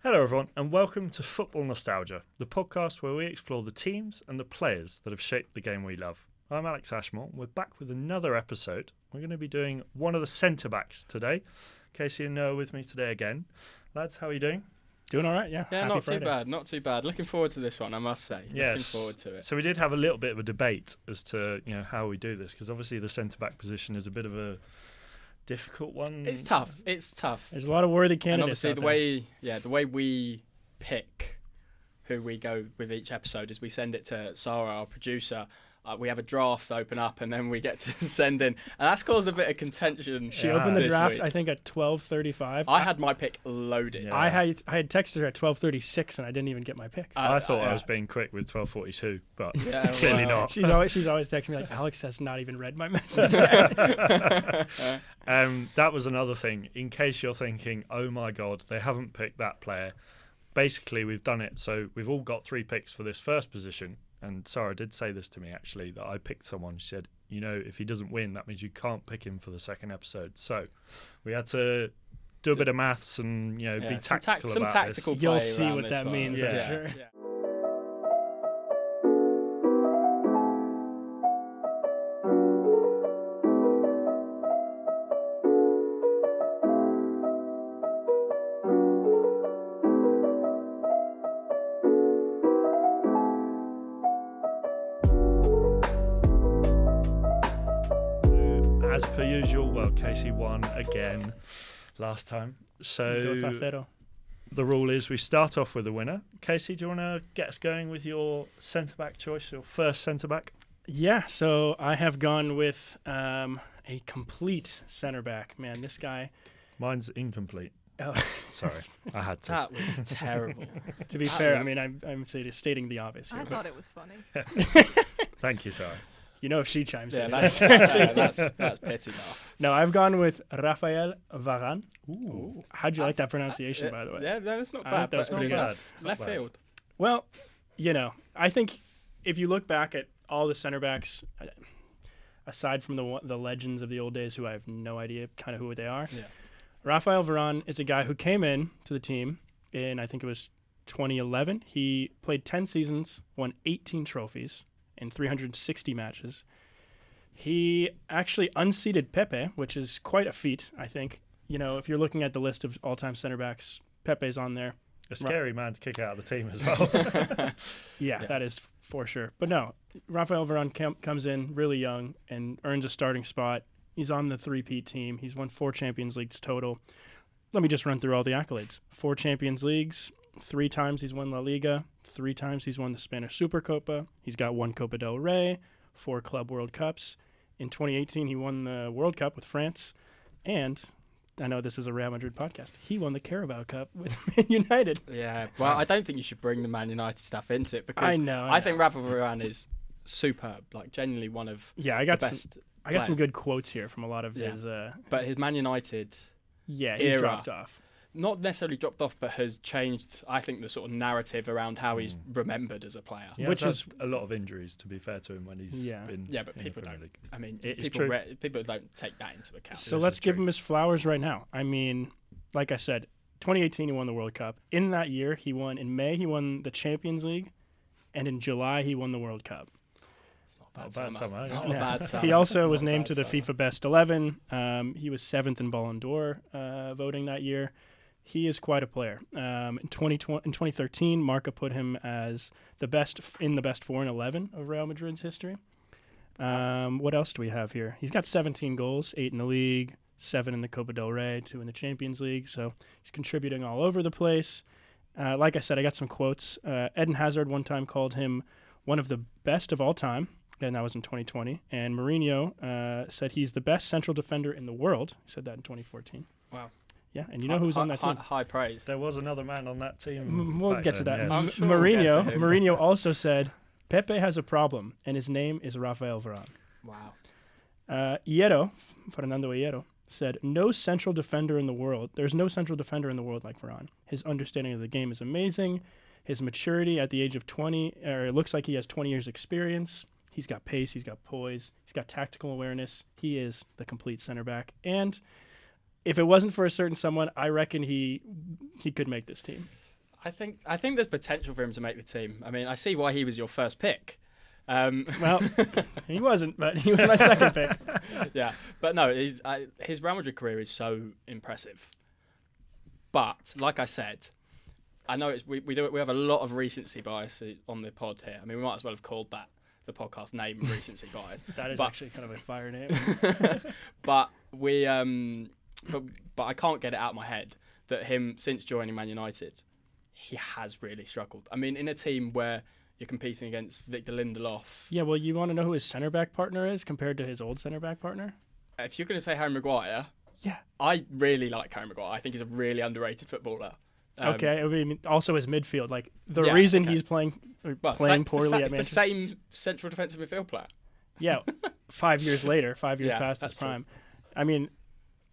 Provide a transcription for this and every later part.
Hello everyone and welcome to Football Nostalgia, the podcast where we explore the teams and the players that have shaped the game we love. I'm Alex Ashmore and we're back with another episode. We're going to be doing one of the centre-backs today. Casey and Noah with me today again. Lads, how are you doing? Doing all right, yeah. Yeah, Happy not Friday. not too bad. Looking forward to this one, I must say. Yes. Looking forward to it. So we did have a little bit of a debate as to how we do this, because obviously the centre-back position is a bit of a difficult one. It's tough. There's a lot of worthy And candidates obviously out the way we pick who we go with each episode is we send it to Sarah, our producer. We have a draft open up and then we get to send in. And that's caused a bit of contention. She opened the this draft, week. I think, at 12:35. I had my pick loaded. Yeah. I had texted her at 12:36 and I didn't even get my pick. I thought I was being quick with 12:42, but Yeah, clearly well. not. She's always texting me like, Alex has not even read my message. That was another thing. In case you're thinking, oh my God, they haven't picked that player. Basically, we've done it. So we've all got 3 picks for this first position. And Sarah did say this to me, actually, that I picked someone. She said, if he doesn't win, that means you can't pick him for the second episode. So we had to do a bit of maths and, be tactical some about tactical this. play You'll see around what this that one. means, I'm sure. Yeah. As per usual, well, Casey won again last time. So the rule is we start off with a winner. Casey, do you want to get us going with your centre-back choice, your first centre-back? Yeah, so I have gone with a complete center back. Man, this guy. Mine's incomplete. Oh, Sorry, I had to. That was terrible. to be fair, I mean, I'm stating the obvious here. I but thought it was funny. Thank you, Sarah. if she chimes Yeah, in. that's pity laughs. No, I've gone with Rafael Varane. Ooh. How'd you like that pronunciation, by the way? Yeah, no, it's not I bad. think that's But pretty good. that's Not left bad. field. Well, I think if you look back at all the center backs, aside from the legends of the old days, who I have no idea kind of who they are, Yeah. Rafael Varane is a guy who came in to the team in, I think it was 2011. He played 10 seasons, won 18 trophies in 360 matches. He actually unseated Pepe, which is quite a feat, I think. If you're looking at the list of all-time center backs, Pepe's on there. A scary man to kick out of the team as well. Yeah, that is for sure. But no, Rafael Varane comes in really young and earns a starting spot. He's on the 3-peat team. He's won 4 Champions Leagues total. Let me just run through all the accolades. 4 Champions Leagues, 3 times he's won La Liga, 3 times he's won the Spanish Supercopa. He's got 1 Copa del Rey, 4 Club World Cups. In 2018, he won the World Cup with France. And I know this is a Real Madrid podcast. He won the Carabao Cup with Man United. Yeah, well, I don't think you should bring the Man United stuff into it because I know. I think Rafael Varane is superb, like genuinely one of Yeah, the best. I got some players. good quotes here from a lot of his. But his Man United He's era. dropped off. not necessarily dropped off, but has changed, I think, the sort of narrative around how he's remembered as a player. He Which has is had a lot of injuries, to be fair to him, when he's been Yeah, but in people the Premier don't. League. I mean, It is people true. people don't take that into account. So This let's is give true. him his flowers right now. I mean, like I said, 2018 he won the World Cup. In that year, in May he won the Champions League, and in July he won the World Cup. It's not a bad Not a bad summer. summer, Not yeah. a bad summer. He also was Not a named bad to the summer. FIFA Best 11. He was 7th in Ballon d'Or voting that year. He is quite a player. In 2013, Marca put him as the best in the best 4 in 11 of Real Madrid's history. What else do we have here? He's got 17 goals, 8 in the league, 7 in the Copa del Rey, 2 in the Champions League. So he's contributing all over the place. Like I said, I got some quotes. Eden Hazard one time called him one of the best of all time, and that was in 2020. And Mourinho said he's the best central defender in the world. He said that in 2014. Wow. Yeah, and you know who's on that team? High praise. There was another man on that team. We'll back get to then, that. yes. I'm sure we'll get to him. Mourinho also said Pepe has a problem, and his name is Rafael Varane. Wow. Fernando Hierro, said, there's no central defender in the world like Varane. His understanding of the game is amazing. His maturity at the age of 20, or it looks like he has 20 years experience. He's got pace, he's got poise, he's got tactical awareness. He is the complete center back. And if it wasn't for a certain someone, I reckon he could make this team. I think there's potential for him to make the team. I mean, I see why he was your first pick. Well, he wasn't, but he was my second pick. Yeah, but no, his Real Madrid career is so impressive. But like I said, I know we have a lot of recency bias on the pod here. I mean, we might as well have called that the podcast name recency bias. That is actually kind of a fire name. But we but I can't get it out of my head that him, since joining Man United, he has really struggled. I mean, in a team where you're competing against Victor Lindelof. Yeah, well, you want to know who his centre back partner is compared to his old centre back partner? If you're going to say Harry Maguire, yeah, I really like Harry Maguire. I think he's a really underrated footballer. Okay, I mean, also his midfield. Like the reason he's playing poorly at Manchester. The same central defensive midfield player. Yeah, 5 years later, 5 years past his prime. True. I mean,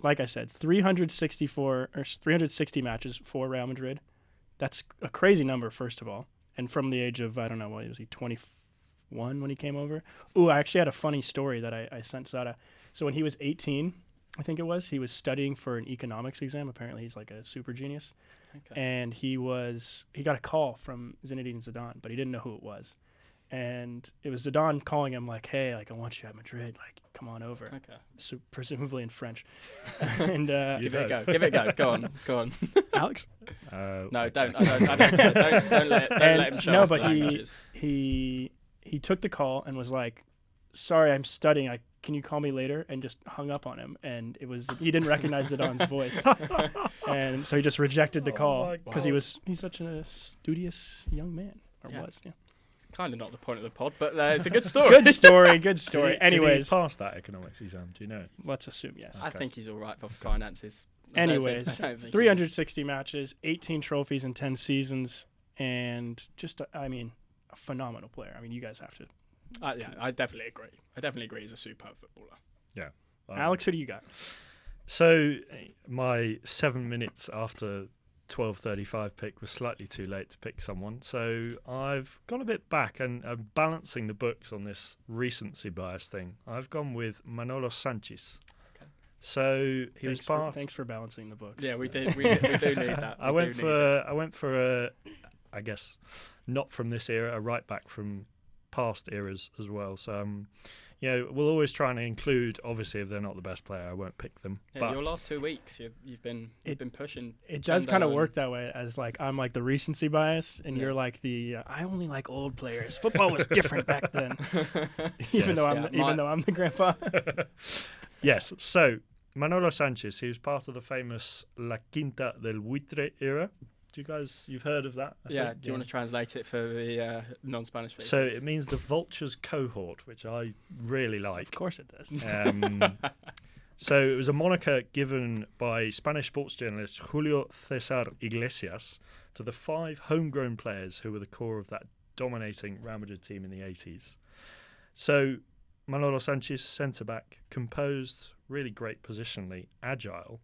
like I said, 360 matches for Real Madrid. That's a crazy number, first of all. And from the age of, I don't know, what was he, 21 when he came over? Ooh, I actually had a funny story that I sent Sada. So when he was 18, I think it was, he was studying for an economics exam. Apparently he's like a super genius. Okay. And he got a call from Zinedine Zidane, but he didn't know who it was. And it was Zidane calling him like, hey, like, I want you at Madrid. Like, come on over. Okay. So, presumably in French. And give it a go. Give it a go. Go on. Alex? No, don't. Don't let him show off but the languages. he took the call and was like, sorry, I'm studying. Can you call me later? And just hung up on him. And he didn't recognize Zidane's voice. And so he just rejected the call because he's such a studious young man, was. Yeah. Kind of not the point of the pod, but it's a good story. Good story. Anyways, did he pass that economics exam? Do you know? Let's assume yes. Okay. I think he's all right for finances. Anyways, 360 matches, 18 trophies in 10 seasons, and just, a phenomenal player. I mean, you guys have to. Yeah, I definitely agree. He's a superb footballer. Yeah. Alex, who do you got? So my 7 minutes after 12:35 pick was slightly too late to pick someone, so I've gone a bit back and balancing the books on this recency bias thing. I've gone with Manolo Sanchez. Okay. So Thanks for balancing the books. Yeah, we do need that. I went for a, I guess, not from this era, a right back from past eras as well. So we'll always try and include. Obviously, if they're not the best player, I won't pick them. Yeah, but your last 2 weeks, you've been pushing. It does kind of work that way, as like I'm like the recency bias, and you're like the I only like old players. Football was different back then, even though I'm the grandpa. Yes. So Manolo Sanchez, he was part of the famous La Quinta del Buitre era. You've heard of that? Do you want to translate it for the non-Spanish speakers? So it means the Vultures cohort, which I really like. Of course it does. So it was a moniker given by Spanish sports journalist Julio César Iglesias to the 5 homegrown players who were the core of that dominating Real Madrid team in the 80s. So Manolo Sanchez, centre-back, composed, really great positionally, agile,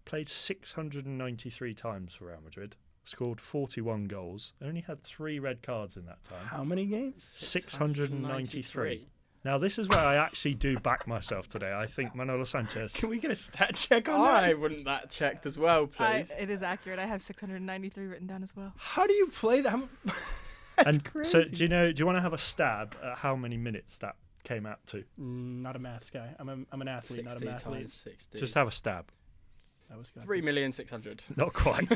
played 693 times for Real Madrid. Scored 41 goals, only had 3 red cards in that time. How many games? 693. Now, this is where I actually do back myself today. I think Manolo Sanchez... Can we get a stat check on that? I want that checked as well, please. It is accurate. I have 693 written down as well. How do you play that? That's crazy. So, do you want to have a stab at how many minutes that came out to? Not a maths guy. I'm an athlete, not a mathlete. 60. Just have a stab. 3,600,000. Not quite.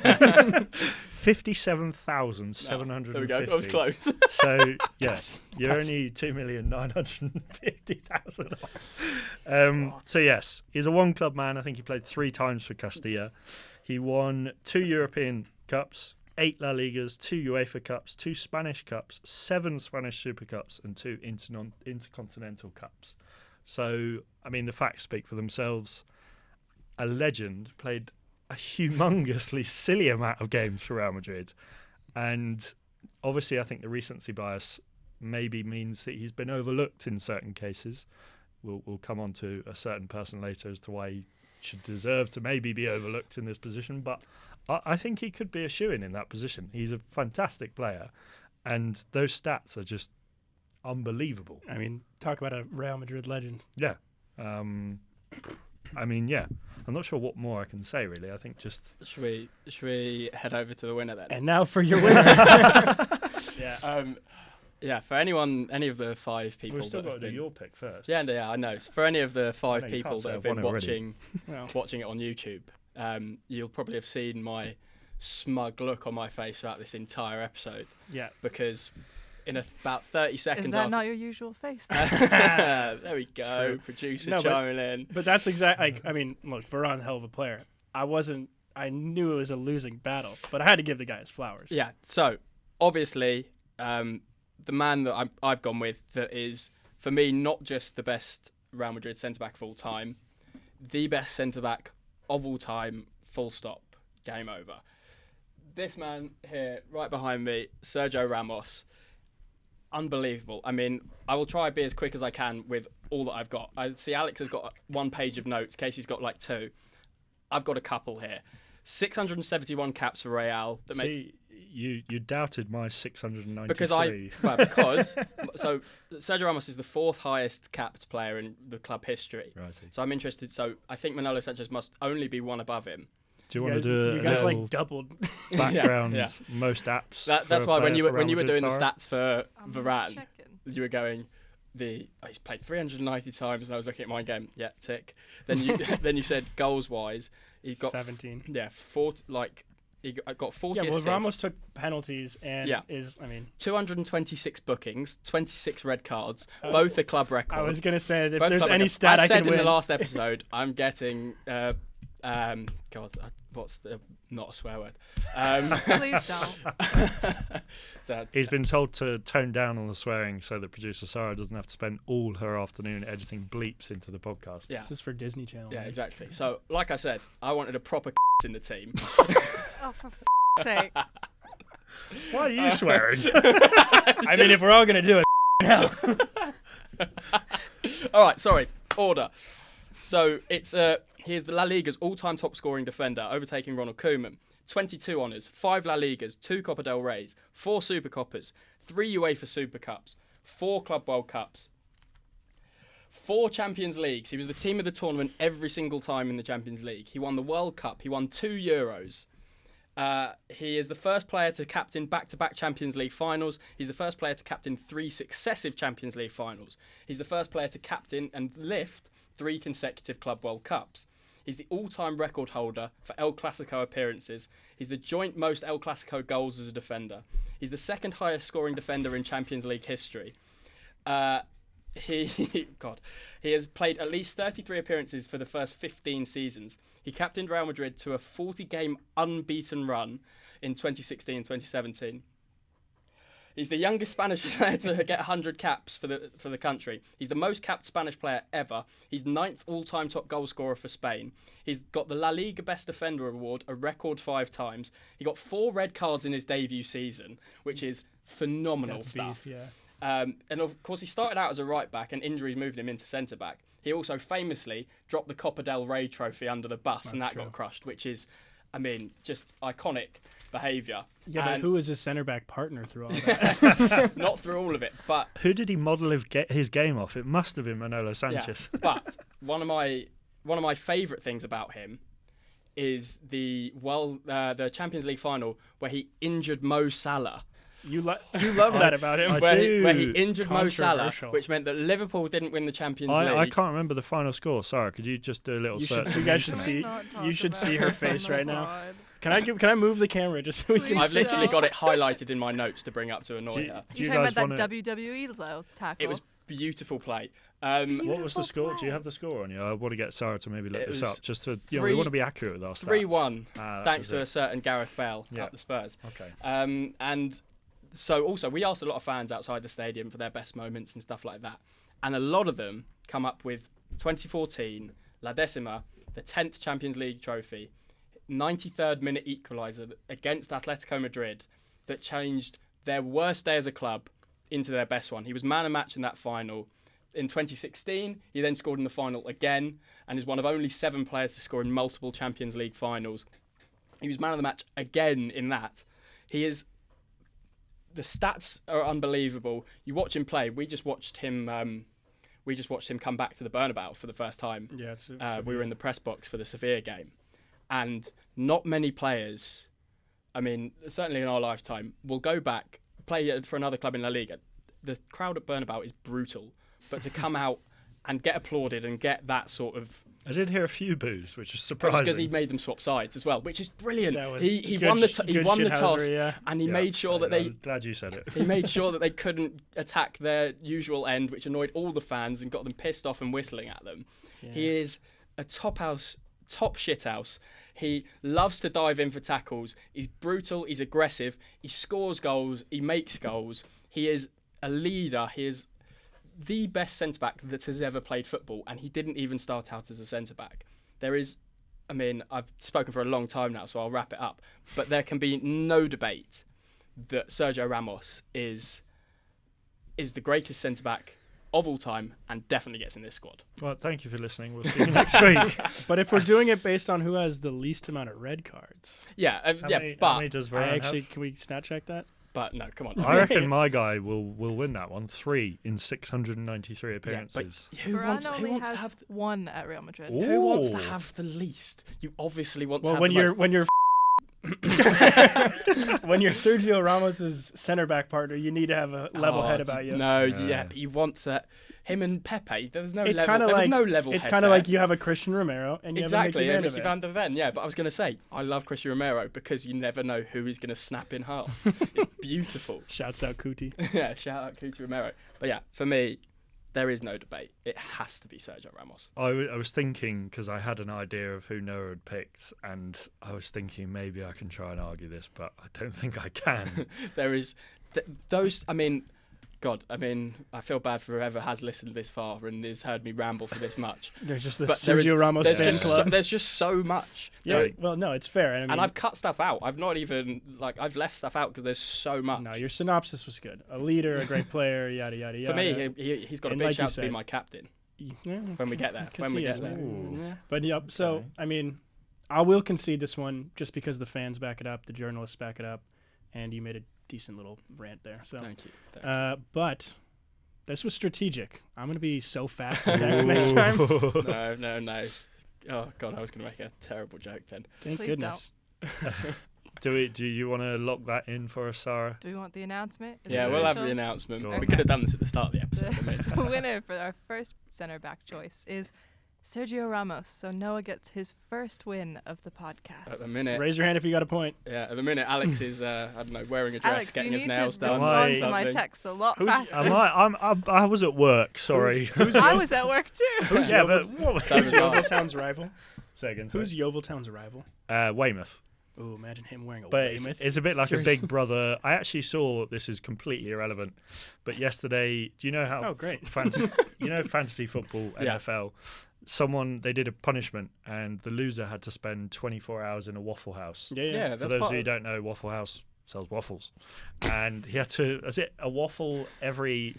57,750. There we go. That was close. So yes, you're only 2,950,000 off. So yes, he's a one-club man. I think he played 3 times for Castilla. He won 2 European Cups, 8 La Ligas, 2 UEFA Cups, 2 Spanish Cups, 7 Spanish Super Cups, and 2 Intercontinental Cups. So I mean, the facts speak for themselves. A legend, played a humongously silly amount of games for Real Madrid. And obviously I think the recency bias maybe means that he's been overlooked in certain cases. We'll come on to a certain person later as to why he should deserve to maybe be overlooked in this position. But I think he could be a shoo-in in that position. He's a fantastic player. And those stats are just unbelievable. I mean, talk about a Real Madrid legend. Yeah. I mean, yeah, I'm not sure what more I can say really. I think just Should we head over to the winner then? And now for your winner. Yeah. Yeah, for any of the 5 people we've still that got have to do been, your pick first. yeah, I know. So for any of the 5 I know, you people can't say that have I've been won it already. watching it on YouTube, you'll probably have seen my smug look on my face throughout this entire episode Yeah. because in about 30 seconds Is that after... not your usual face? There we go, True. producer No, but- chiming in. But that's exactly. I mean, look, Varane, hell of a player. I knew it was a losing battle, but I had to give the guy his flowers. Yeah, so obviously the man that I've gone with that is, for me, not just the best Real Madrid centre-back of all time, the best centre-back of all time, full stop, game over. This man here, right behind me, Sergio Ramos, unbelievable. I mean, I will try to be as quick as I can with all that I've got. I see Alex has got 1 page of notes, Casey's got like 2. I've got a couple here. 671 caps for Real. See, you doubted my 693. Because so Sergio Ramos is the 4th highest capped player in the club history. Right. So I'm interested. So I think Manolo Sanchez must only be 1 above him. Do you want to do You a guys little like doubled. background? Yeah. Most apps. That's for a why when player you for were Real doing the Madrid, Sarah? stats for I'm Varane, checking. you were going he's played 390 times, and I was looking at my game. Yeah, tick. Then you said goals wise, he's got 17. Yeah, he got 40 Yeah, well, assists. Ramos took penalties and Yeah. 226 bookings, 26 red cards, both a club record. I was going to say, if Both there's club any record. stat I said can in win. the last episode, I'm getting what's the not a swear word? Please don't. So, He's been told to tone down on the swearing so that producer Sarah doesn't have to spend all her afternoon editing bleeps into the podcast. yeah, This is for Disney Channel. yeah, man. exactly. So, like I said, I wanted a proper in the team. Oh, for sake. Why are you swearing? I mean, if we're all going to do it now. All right, sorry. Order. So it's he is the La Liga's all-time top-scoring defender, overtaking Ronald Koeman. 22 honours, 5 La Ligas, 2 Copa del Reys, 4 Super Copas, 3 UEFA Super Cups, 4 Club World Cups, 4 Champions Leagues. He was the team of the tournament every single time in the Champions League. He won the World Cup. He won 2 Euros. He is the first player to captain back-to-back Champions League finals. He's the first player to captain 3 successive Champions League finals. He's the first player to captain and lift 3 consecutive Club World Cups. He's the all-time record holder for El Clasico appearances. He's the joint most El Clasico goals as a defender. He's the 2nd highest scoring defender in Champions League history. He has played at least 33 appearances for the first 15 seasons. He captained Real Madrid to a 40-game unbeaten run in 2016 and 2017. He's the youngest Spanish player to get 100 caps for the country. He's the most capped Spanish player ever. He's 9th all-time top goal scorer for Spain. He's got the La Liga Best Defender award a record 5 times. He got 4 red cards in his debut season, which is phenomenal That's stuff. beef, yeah. And of course, he started out as a right back, and injuries moved him into centre back. He also famously dropped the Copa del Rey trophy under the bus, and that true. got crushed, which is, I mean, just iconic behaviour. Yeah, but And who was his centre back partner through all that? not through all of it, but Who did he model his game off? It must have been Manolo Sanchez. yeah. But one of my favourite things about him is the Champions League final where he injured Mo Salah. You love that about him. I Where do. he injured Mo Salah, Controversial. which meant that Liverpool didn't win the Champions League. I can't remember the final score. Sorry, could you just do a little You search? should, you guys on should YouTube? see. Can we not talk You should about see her this on face the right now. pod? Can I move the camera just so we can? Please I've see? literally don't. got it highlighted in my notes to bring up to annoy Do you- her. Do You you talking guys about want that WWE style tackle? It was beautiful play. What was the Beautiful score? Do you play. have the score on you? I want to get Sarah to maybe look It this was up, just for we 3 want to be accurate with our stats. 3-1, That thanks was to it. a certain Gareth Bale Yeah. at the Spurs. Okay. And so also we asked a lot of fans outside the stadium for their best moments and stuff like that. And a lot of them come up with 2014, La Decima, the 10th Champions League trophy, 93rd minute equaliser against Atletico Madrid that changed their worst day as a club into their best one. He was man of match in that final. In 2016, he then scored in the final again and is one of only 7 players to score in multiple Champions League finals. He was man of the match again in that. The stats are unbelievable. You watch him play. We just watched him. we just watched him come back to the Bernabeu for the first time. Yeah, it's We were in the press box for the Sevilla game, and not many players, I mean, certainly in our lifetime, will go back, play for another club in La Liga. The crowd at Bernabeu is brutal, but to come out and get applauded and get that sort of... I did hear a few boos, which is surprising. Because he made them swap sides as well, which is brilliant. That was He good won the he won the shithousery, toss, yeah. and he Yeah, made sure that they... I'm glad you said it. He made sure that they couldn't attack their usual end, which annoyed all the fans and got them pissed off and whistling at them. Yeah. He is a top shithouse. He loves to dive in for tackles. He's brutal. He's aggressive. He scores goals. He makes goals. He is a leader. He is the best centre-back that has ever played football, and he didn't even start out as a centre-back. There is... I mean, I've spoken for a long time now, so I'll wrap it up. But there can be no debate that Sergio Ramos is the greatest centre-back of all time and definitely gets in this squad. Well, thank you for listening. We'll see you next week. But if we're doing it based on who has the least amount of red cards, Yeah, How many but does I Varane actually have? can we stat check that? but no, come on. I reckon my guy will win that one. 3 in 693 Yeah, appearances. but who Varane wants only to has have one at Real Madrid. Ooh. who wants to have the least? You obviously want to Well, have when the you're most. when you're when you're Sergio Ramos's center back partner, you need to have a level head about you. No, Yeah. yeah, but you want that. Him and Pepe, there was no It's level. kind of There was like no level. it's head kind of there. like you have a Christian Romero and you Exactly, have a Mickey van der Ven. Yeah, but I was going to say, I love Christian Romero because you never know who he's going to snap in half. It's beautiful. Shouts out Kuti. Yeah, shout out Cuti Romero. But yeah, for me, there is no debate. It has to be Sergio Ramos. I was thinking, because I had an idea of who Noah had picked, and I was thinking maybe I can try and argue this, but I don't think I can. There is those. I mean, God. I mean, I feel bad for whoever has listened this far and has heard me ramble for this much. There's just this But there is- Sergio Ramos There's fan just club. there's just so much. Yeah, Right. well, no, it's fair. And I've cut stuff out. I've not even I've left stuff out because there's so much. no, your synopsis was good. A leader, a great player, yada yada yada. For me, he's got a And big like you shout to be said- my captain Yeah, when we get there. can When we see get it. there. Ooh. Yeah. but yep. So Okay. I mean, I will concede this one just because the fans back it up, the journalists back it up, and you made a decent little rant there. So, Thank you. but this was strategic. I'm gonna be so fast to text next time. No. Oh God, I was going to make a terrible joke then. Thank Please goodness. Do you want to lock that in for us, Sarah? Do we want the announcement? Is Yeah, it we'll have the official? announcement. Go We on. could have done this at the start of the episode. I mean. The winner for our first centre back choice is Sergio Ramos. So Noah gets his first win of the podcast. At the minute, Raise your hand if you got a point. yeah, at the minute, Alex is I don't know, wearing a dress, Alex, you getting his need nails to done. respond Why- to my something. texts a lot Who's- faster. I was at work. Sorry. I was at work too. yeah, but what was So was I. Yeoviltown's rival? Second. Who's Yeoviltown's rival? Weymouth? Oh, imagine him wearing a But Weymouth. it's a bit like a jersey. big brother. I actually saw, this is completely irrelevant, but yesterday, do you know how Oh, great. fantasy football, Yeah. NFL, they did a punishment and the loser had to spend 24 hours in a Waffle House. Yeah, yeah. Yeah, For that's those part of you who of- don't know, Waffle House sells waffles. And he had to, a waffle every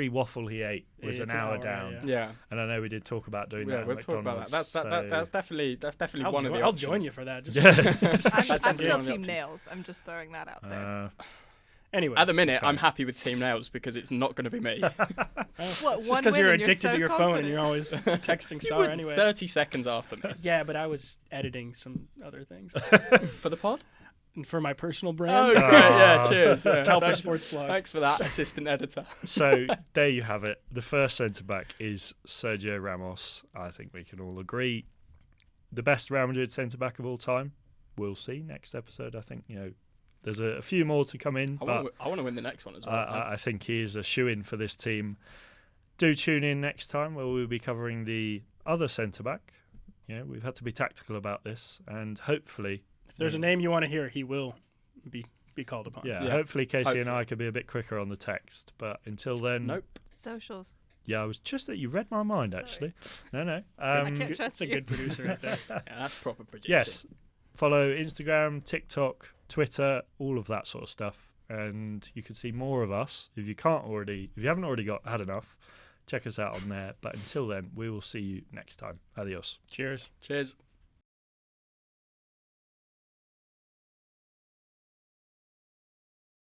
waffle he ate was It's an hour yeah. down. Yeah, And I know we did talk about doing that yeah, at we'll talk about that. McDonald's, That's so- definitely I'll, one of join, the I'll options. join you for that. Just, Yeah. I'm That's still one of the Team options. Nails. I'm just throwing that out there. anyway. At the minute, Okay. I'm happy with Team Nails because it's not going to be me. What, Just one because win you're and addicted so to your phone and confident? you're always texting You Sarah would anyway. 30 seconds after me. Yeah, but I was editing some other things For the pod? and for my personal Oh, brand. great. Yeah, cheers. Yeah. Calper Thanks, Sports Blog. thanks for that, assistant editor. So there you have it. The first centre back is Sergio Ramos. I think we can all agree. The best Real Madrid centre back of all time. We'll see next episode. I think there's a few more to come in, I but want to win the next one as well. I think he is a shoe-in for this team. Do tune in next time where we'll be covering the other centre back. We've had to be tactical about this, and hopefully, If there's a name you want to hear, he will be called upon. yeah, Yeah, hopefully Casey and I hopefully. could be a bit quicker on the text. But until then, Nope. Socials. Yeah, I was just that you read my mind Sorry. actually. No. I can't Good- trust That's a you. good producer right there. Yeah, that's proper producing. Yes, follow Instagram, TikTok, Twitter, all of that sort of stuff, and you can see more of us. If you haven't already had enough, check us out on there. But until then, we will see you next time. Adios. Cheers. Cheers.